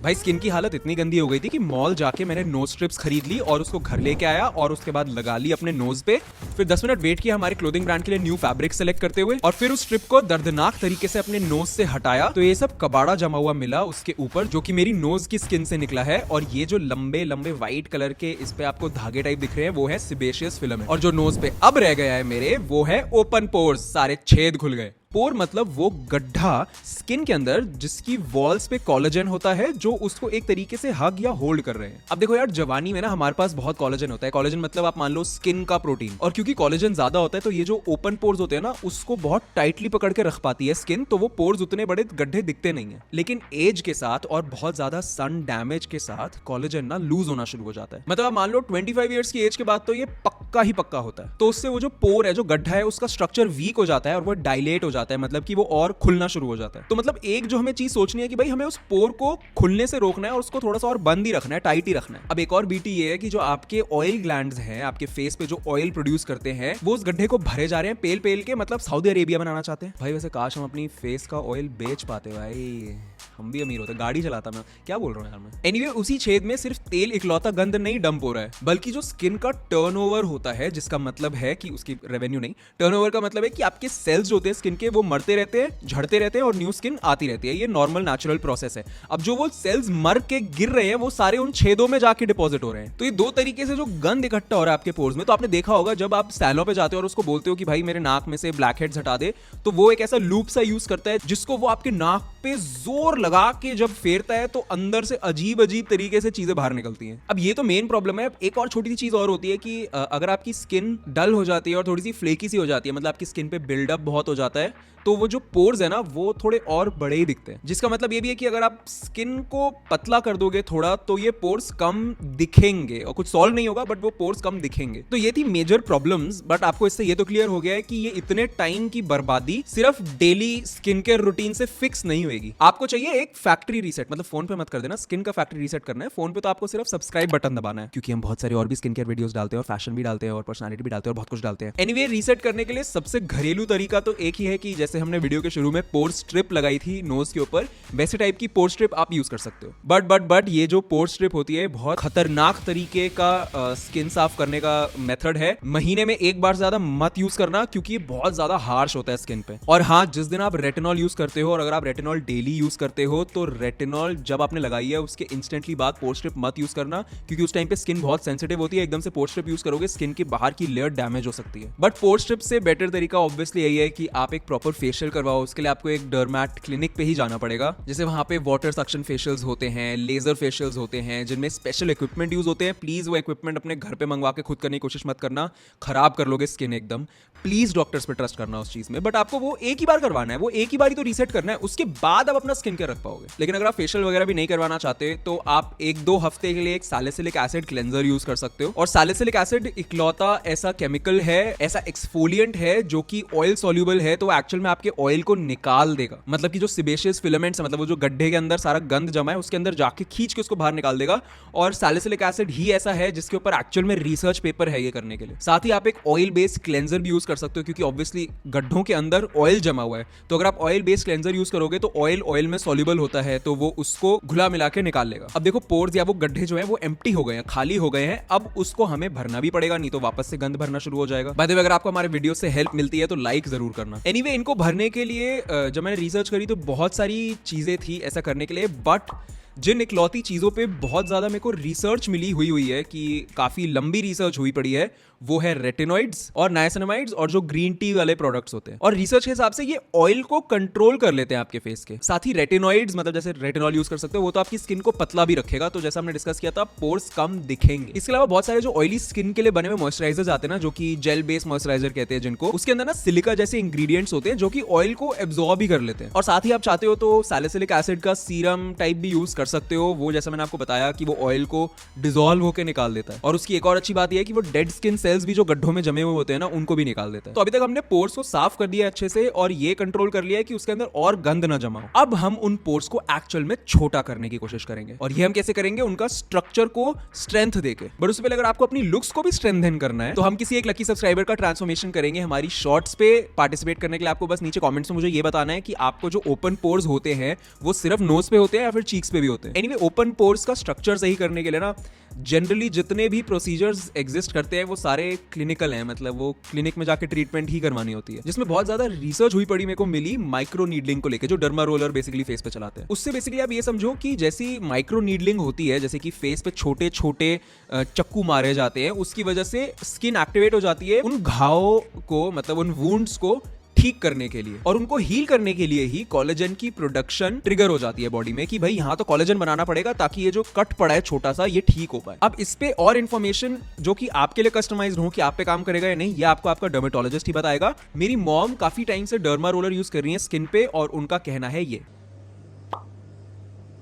भाई स्किन की हालत इतनी गंदी हो गई थी कि मॉल जाके मैंने नोज स्ट्रिप्स खरीद ली और उसको घर लेके आया और उसके बाद लगा ली अपने नोज पे। फिर 10 मिनट वेट किया हमारे क्लोथिंग ब्रांड के लिए न्यू फैब्रिक सेलेक्ट करते हुए, और फिर उस स्ट्रिप को दर्दनाक तरीके से अपने नोज से हटाया तो ये सब कबाड़ा जमा हुआ मिला उसके ऊपर, जो कि मेरी नोज की स्किन से निकला है। और ये जो लंबे लंबे व्हाइट कलर के इस पे आपको धागे टाइप दिख रहे हैं वो है सिबेशियस फिलामेंट, और जो नोज पे अब रह गया है मेरे वो है ओपन पोर्स, सारे छेद खुल गए। पोर मतलब वो गड्ढा स्किन के अंदर जिसकी वॉल्स पे कोलेजन होता है जो उसको एक तरीके से हग या होल्ड कर रहे हैं। अब देखो यार, जवानी में ना हमारे पास बहुत कोलेजन होता है। कोलेजन मतलब आप मान लो स्किन का प्रोटीन, और क्योंकि कोलेजन ज्यादा होता है तो ये जो ओपन पोर्स होते हैं ना उसको बहुत टाइटली पकड़ के रख पाती है स्किन, तो वो पोर्स उतने बड़े गड्ढे दिखते नहीं है। लेकिन एज के साथ और बहुत ज्यादा सन डैमेज के साथ कोलेजन ना लूज होना शुरू हो जाता है। मतलब आप मान लो 25 ईयर्स की एज के बाद तो ये पक्का ही पक्का होता है। तो उससे वो जो पोर है, जो गड्ढा है, उसका स्ट्रक्चर वीक हो जाता है और वो डायलेट हो जाता है, मतलब कि वो और खुलना शुरू हो जाता है। तो मतलब एक जो हमें चीज सोचनी है कि भाई हमें उस पोर को खुलने से रोकना है और उसको थोड़ा सा और बंद ही रखना है, टाइट ही रखना है। अब एक और बीटी ये है कि जो आपके ऑयल ग्लैंड्स हैं, आपके फेस पे जो ऑयल प्रोड्यूस करते हैं, वो उस गड्ढे को भरे जा रहे हैं पेल पेल के, मतलब सऊदी अरेबिया बनाना चाहते हैं। भाई वैसे काश हम अपनी फेस का ऑयल बेच पाते भाई, हम भी अमीर होते। गाड़ी चलाता मैं, क्या बोल रहा हूँ यार मैं। एनीवे, उसी छेद में सिर्फ तेल इकलौता गंद नहीं डंप हो रहा है, बल्कि जो स्किन का टर्नओवर होता है, जिसका मतलब है कि उसकी रेवेन्यू नहीं, टर्नओवर का मतलब है कि आपके सेल्स जो होते हैं स्किन के वो मरते रहते हैं, झड़ते रहते हैं और न्यू स्किन आती रहती है। ये नॉर्मल नेचुरल प्रोसेस है। अब जो वो सेल्स मर के गिर रहे हैं वो सारे उन छेदों में जाके डिपॉजिट हो रहे हैं। तो ये दो तरीके से जो गंद इकट्ठा हो रहा है आपके पोर्स में। तो आपने देखा होगा जब आप सैलून पे जाते हो और उसको बोलते हो कि भाई मेरे नाक में से ब्लैक हेड्स हटा दे, तो वो एक ऐसा लूप सा यूज करता है जिसको वो आपके नाक पे जोर लगा के जब फेरता है तो अंदर से अजीब अजीब तरीके से चीजें बाहर निकलती हैं। अब ये तो मेन प्रॉब्लम है। एक और छोटी सी चीज और होती है कि अगर आपकी स्किन डल हो जाती है और थोड़ी सी फ्लेकी सी हो जाती है, मतलब आपकी स्किन पे बिल्डअप बहुत हो जाता है, तो वो जो पोर्स है ना वो थोड़े और बड़े ही दिखते हैं। जिसका मतलब ये भी है कि अगर आप स्किन को पतला कर दोगे थोड़ा तो ये पोर्स कम दिखेंगे, और कुछ सॉल्व नहीं होगा बट वो पोर्स कम दिखेंगे। तो ये थी मेजर प्रॉब्लम्स, बट आपको इससे ये तो क्लियर हो गया है कि ये इतने टाइम की बर्बादी सिर्फ डेली स्किन केयर रूटीन से फिक्स नहीं होगी। आपको चाहिए एक फैक्ट्री रीसेट, मतलब फोन पे मत कर देना, स्किन का फैक्ट्री रीसेट करना है। फोन पे तो आपको सिर्फ सब्सक्राइब बटन दबाना है, क्योंकि हम बहुत सारे और भी स्किन केयर वीडियोस डालते हैं और फैशन भी डालते हैं और पर्सनालिटी भी डालते हैं और बहुत कुछ डालते हैं। एनीवे, रीसेट करने के लिए सबसे घरेलू तरीका तो एक ही है कि जैसे हमने वीडियो के शुरू में पोर स्ट्रिप लगाई थी नोज के ऊपर, वैसे टाइप की पोर स्ट्रिप आप यूज कर सकते हो। बट ये जो पोर स्ट्रिप होती है बहुत खतरनाक तरीके का स्किन साफ करने का मेथड है। महीने में एक बार ज्यादा मत यूज करना, क्योंकि ये बहुत ज्यादा हार्श होता है स्किन पे। और हाँ, जिस दिन आप रेटिनॉल यूज करते हो, और अगर आप रेटिनॉल डेली यूज करते हो, तो रेटिनॉल जब आपने लगाई है उसके इंस्टेंटली बाद पोर स्ट्रिप मत यूज करना, क्योंकि उस टाइम पे स्किन बहुत सेंसिटिव होती है। एकदम से पोर स्ट्रिप यूज करोगे स्किन की बाहर की लेयर डैमेज हो सकती है। बट पोर स्ट्रिप से बेटर तरीका ऑब्वियसली यही है कि आप एक प्रॉपर फेशियल करवाओ। उसके लिए आपको एक डर्मेट क्लिनिक पे ही जाना पड़ेगा। जैसे वहां पे वाटर सक्शन फेशियल्स होते हैं, लेजर फेशियल्स होते हैं, जिनमें स्पेशल इक्विपमेंट यूज होते हैं। प्लीज वो इक्विपमेंट अपने घर पे मंगवा के खुद करने की कोशिश मत करना, खराब कर लोगे स्किन एकदम। प्लीज डॉक्टर्स पे ट्रस्ट करना उस चीज में। बट आपको वो एक ही बार करवाना है, वो एक ही बार ही तो रीसेट करना है, उसके बाद आप अपना स्किन केयर रख पाओगे। लेकिन अगर आप फेशियल वगैरह भी नहीं करवाना चाहते तो आप 1-2 हफ्ते के लिए एक सैलिसिलिक एसिड क्लेंजर यूज कर सकते हो। और सैलिसिलिक एसिड इकलौता ऐसा केमिकल है, ऐसा एक्सफोलिएंट है जो कि ऑयल सॉल्युबल है, तो एक्चुअल में आपके ऑयल को निकाल देगा। मतलब कि जो सिबेशियस फिलामेंट्स, मतलब वो जो गड्ढे के अंदर सारा गंद जमा है उसके अंदर जाके खींच के उसको बाहर निकाल देगा। और सैलिसिलिक एसिड ही ऐसा है जिसके ऊपर एक्चुअल में रिसर्च पेपर है ये करने के लिए। साथ ही आप एक ऑयल बेस्ड क्लेंजर भी यूज कर सकते हो, क्योंकि ऑब्वियसली गड्ढों के अंदर ऑयल जमा हुआ है। तो अगर आप ऑयल बेस्ड क्लेंजर यूज करोगे तो ऑयल में सॉल्युबल होता है, तो वो उसको घुला मिला के निकाल लेगा। अब देखो, पोर्स या वो गड्ढे जो है वो एम्प्टी हो गए हैं, खाली हो गए हैं। अब उसको हमें भरना भी पड़ेगा, नहीं तो वापस से गंद भरना शुरू हो जाएगा। बाय द वे, अगर आपको हमारे वीडियो से हेल्प मिलती है तो लाइक जरूर करना। एनीवे, इनको भरने के लिए जब मैंने रिसर्च करी तो बहुत सारी चीजें थी ऐसा करने के लिए, बट जिन इकलौती चीजों पे बहुत ज्यादा मेरे को रिसर्च मिली हुई है कि काफी लंबी रिसर्च हुई पड़ी है, वो है रेटिनॉइड्स और नाइसिनामाइड्स और जो ग्रीन टी वाले प्रोडक्ट्स होते हैं। और रिसर्च के हिसाब से ये ऑयल को कंट्रोल कर लेते हैं आपके फेस के। साथ ही रेटिनॉइड्स, मतलब जैसे रेटिनॉल यूज कर सकते हो, वो तो आपकी स्किन को पतला भी रखेगा, तो जैसा हमने डिस्कस किया था पोर्स कम दिखेंगे। इसके अलावा बहुत सारे जो ऑयली स्किन के लिए बने हुए मॉइस्चराइजर्स आते हैं ना, जो कि जेल बेस्ड मॉइस्चराइजर कहते हैं जिनको, उसके अंदर ना सिलिका जैसे इंग्रेडिएंट्स होते हैं जो कि ऑयल को एब्जॉर्ब भी कर लेते हैं। और साथ ही आप चाहते हो तो सैलिसिलिक एसिड का सीरम टाइप भी यूज कर सकते हो, वो जैसा मैंने आपको बताया कि वो ऑयल को डिसॉल्व होकर निकाल देता है। और उसकी एक और अच्छी बात यह है कि वो डेड स्किन सेल्स भी जो गड्ढों में जमे हुए होते हैं ना, उनको भी निकाल देता है। तो अभी तक हमने पोर्स को साफ कर दिया अच्छे से और ये कंट्रोल कर लिया है कि उसके अंदर और गंद ना जमा हो। अब हम उन पोर्स को एक्चुअल में छोटा करने की कोशिश करेंगे, और ये हम कैसे करेंगे, उनका स्ट्रक्चर को स्ट्रेंथ देके। बट उससे पहले अगर आपको अपनी लुक्स को भी स्ट्रेंथन करना है तो हम किसी एक लकी सब्सक्राइबर का ट्रांसफॉर्मेशन करेंगे हमारी शॉर्ट्स पे। पार्टिसिपेट करने के लिए आपको बस नीचे कमेंट्स में मुझे ये बताना है कि आपको जो ओपन पोर्स होते हैं वो सिर्फ नोज पे होते हैं या फिर चीक्स पे भी होते हैं। एनीवे ओपन पोर्स का स्ट्रक्चर सही करने के लिए ना जनरली जितने भी प्रोसीजर्स एग्जिस्ट करते हैं वो सारे क्लिनिकल हैं, मतलब वो क्लिनिक में जाके ट्रीटमेंट ही करवानी होती है, जिसमें बहुत ज्यादा रिसर्च हुई पड़ी मेरे को मिली माइक्रो नीडलिंग को लेकर, जो डर्मा रोलर बेसिकली फेस पे चलाते हैं। उससे बेसिकली आप ये समझो कि जैसी माइक्रो नीडलिंग होती है, जैसे कि फेस पे छोटे छोटे चक्कू मारे जाते हैं, उसकी वजह से स्किन एक्टिवेट हो जाती है उन घावों को, मतलब उन वुंड्स को ठीक करने के लिए, और उनको हील करने के लिए ही कोलेजन की प्रोडक्शन ट्रिगर हो जाती है बॉडी में कि भाई यहाँ तो कोलेजन बनाना पड़ेगा ताकि ये जो कट पड़ा है छोटा सा ये ठीक हो पाए। अब इस पे और इन्फॉर्मेशन जो कि आपके लिए कस्टमाइज्ड हो कि आप पे काम करेगा या नहीं, ये आपको आपका डर्मेटोलॉजिस्ट ही बताएगा। मेरी मॉम काफी टाइम से डर्मा रोलर यूज कर रही है स्किन पे और उनका कहना है ये।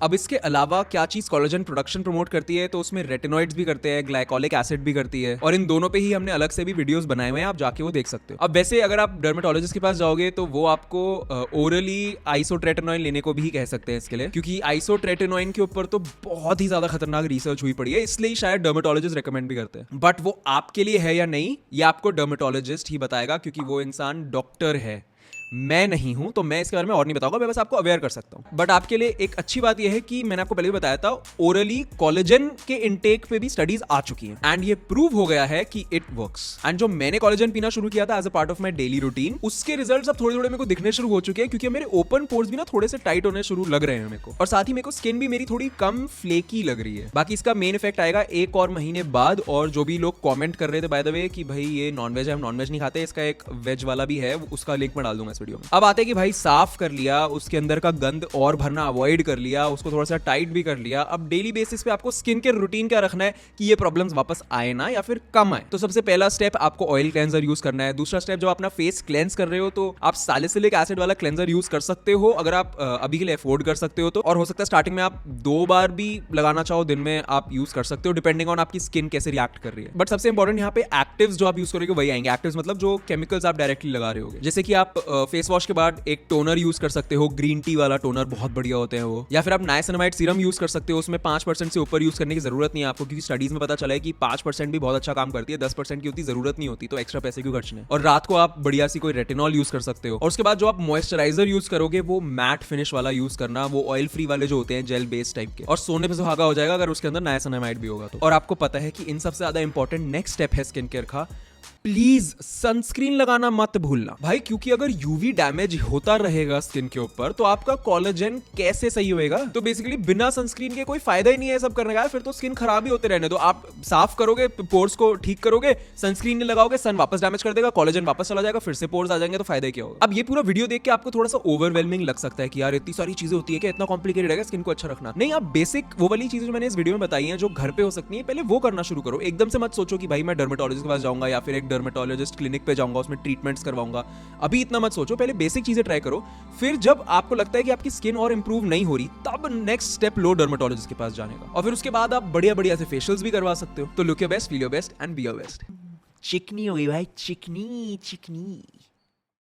अब इसके अलावा क्या चीज कोलेजन प्रोडक्शन प्रमोट करती है, तो उसमें रेटिनॉइड्स भी करते हैं, ग्लाइकोलिक एसिड भी करती है, और इन दोनों पे ही हमने अलग से भी वीडियोस बनाए हुए हैं, आप जाके वो देख सकते हो। अब वैसे अगर आप डर्मेटोलॉजिस्ट के पास जाओगे तो वो आपको ओरली आइसोट्रेटिनोइन लेने को भी कह सकते हैं इसके लिए, क्योंकि आइसोट्रेटिनोइन के ऊपर तो बहुत ही ज्यादा खतरनाक रिसर्च हुई पड़ी है, इसलिए शायद डर्मेटोलॉजिस्ट रिकमेंड भी करते हैं। बट वो आपके लिए है या नहीं ये आपको डर्मेटोलॉजिस्ट ही बताएगा, क्योंकि वो इंसान डॉक्टर है, मैं नहीं हूं, तो मैं इसके बारे में और नहीं बताऊंगा, मैं बस आपको अवेयर कर सकता हूं। बट आपके लिए एक अच्छी बात यह है कि मैंने आपको पहले भी बताया था ओरली कोलेजन के इंटेक पे भी स्टडीज आ चुकी हैं एंड ये प्रूव हो गया है कि इट वर्क्स। एंड जो मैंने कोलेजन पीना शुरू किया था as a part of my daily routine, उसके रिजल्ट्स अब थोड़े थोड़े मेरे को दिखने शुरू हो चुके हैं, क्योंकि मेरे ओपन पोर्स भी ना थोड़े से टाइट होने शुरू लग रहे हैं मेरे को, और साथ ही मेरे को स्किन भी मेरी थोड़ी कम फ्लेकी लग रही है। बाकी इसका मेन इफेक्ट आएगा 1 और महीने बाद, और जो भी लोग कॉमेंट कर रहे थे बाय द वे कि भाई ये नॉनवेज है, हम नॉनवेज नहीं खाते, इसका एक वेज वाला भी है, उसका लिंक मैं डाल दूंगा इस वीडियो में। अब आते हैं कि भाई साफ कर लिया, उसके अंदर का गंद और भरना अवॉइड कर लिया, उसको थोड़ा सा टाइट भी कर लिया, अब डेली बेसिस पे आपको स्किन केयर रूटीन क्या रखना है कि ये प्रॉब्लम्स वापस आए ना या फिर कम आए। तो सबसे पहला स्टेप आपको ऑयल क्लेंजर यूज करना है। दूसरा स्टेप, जब अपना फेस क्लेंस कर रहे हो तो आप सैलिसिलिक एसिड वाला क्लेंजर यूज कर सकते हो, अगर आप अभी के लिए अफोर्ड कर सकते हो तो, और हो सकता है स्टार्टिंग में आप 2 बार भी लगाना चाहो दिन में आप यूज कर सकते हो, डिपेंडिंग ऑन आपकी स्किन कैसे रिएक्ट कर रही है। बट सबसे इंपॉर्टेंट यहाँ पे एक्टिव्स जो आप यूज करोगे वही आएंगे। एक्टिव्स मतलब जो केमिकल्स आप डायरेक्टली लगा रहे होगे, जैसे कि आप फेस वॉश के बाद एक टोनर यूज कर सकते हो, ग्रीन टी वाला टोनर बहुत बढ़िया होते हैं वो, या फिर आप नाइसिनामाइड सीरम यूज कर सकते हो, उसमें 5% से ऊपर यूज करने की जरूरत नहीं है आपको, क्योंकि स्टडीज में पता चला है कि 5% भी बहुत अच्छा काम करती है, 10% की उतनी जरूरत नहीं होती, तो एक्स्ट्रा पैसे क्यों खर्चने। और रात को आप बढ़िया सी कोई रेटिनॉल यूज कर सकते हो, और उसके बाद जो आप मॉइस्चराइजर यूज करोगे वो मैट फिनिश वाला यूज करना, वो ऑयल फ्री वाले जो होते हैं जेल बेस्ड टाइप के, और सोने पे सुहागा हो जाएगा अगर उसके अंदर नाइसिनामाइड भी होगा तो। और आपको पता है कि इन सबसे ज्यादा इंपॉर्टेंट नेक्स्ट स्टेप है स्किन केयर का, प्लीज सनस्क्रीन लगाना मत भूलना भाई, क्योंकि अगर यूवी डैमेज होता रहेगा स्किन के ऊपर तो आपका कोलेजन कैसे सही होएगा। तो बेसिकली बिना सनस्क्रीन के कोई फायदा ही नहीं है सब करने का, फिर तो स्किन खराब ही होते रहने दो। आप साफ करोगे, पोर्स को ठीक करोगे, सनस्क्रीन नहीं लगाओगे, सन वापस डैमेज कर देगा, कोलेजन वापस चला जाएगा, फिर से पोर्स आ जाएंगे, तो फायदा क्या होगा। अब ये पूरा वीडियो देख के आपको थोड़ा सा ओवरवेलमिंग लग सकता है कि यार इतनी सारी चीजें होती है कि इतना कॉम्प्लिकेटेड है स्किन को अच्छा रखना। नहीं, आप बेसिक वो वाली चीजें जो मैंने इस वीडियो में बताई है जो घर पे हो सकती है, पहले वो करना शुरू करो। एकदम से मत सोचो कि भाई मैं डर्मेटोलॉजिस्ट के पास जाऊंगा या फिर एक डर्मेटोलॉजिस्ट क्लिनिक पे जाऊंगा, उसमें ट्रीटमेंट्स करवाऊंगा। अभी इतना मत सोचो, पहले बेसिक चीजें ट्राई करो, फिर जब आपको लगता है कि आपकी स्किन और इंप्रूव नहीं हो रही तब नेक्स्ट स्टेप लो डर्मेटोलॉजिस्ट के पास जाने का, और फिर उसके बाद आप बढ़िया बढ़िया से फेशियल्स भी करवा सकते हो। तो look your best, feel your best and be your best. चिकनी हो गई भाई, चिकनी चिकनी।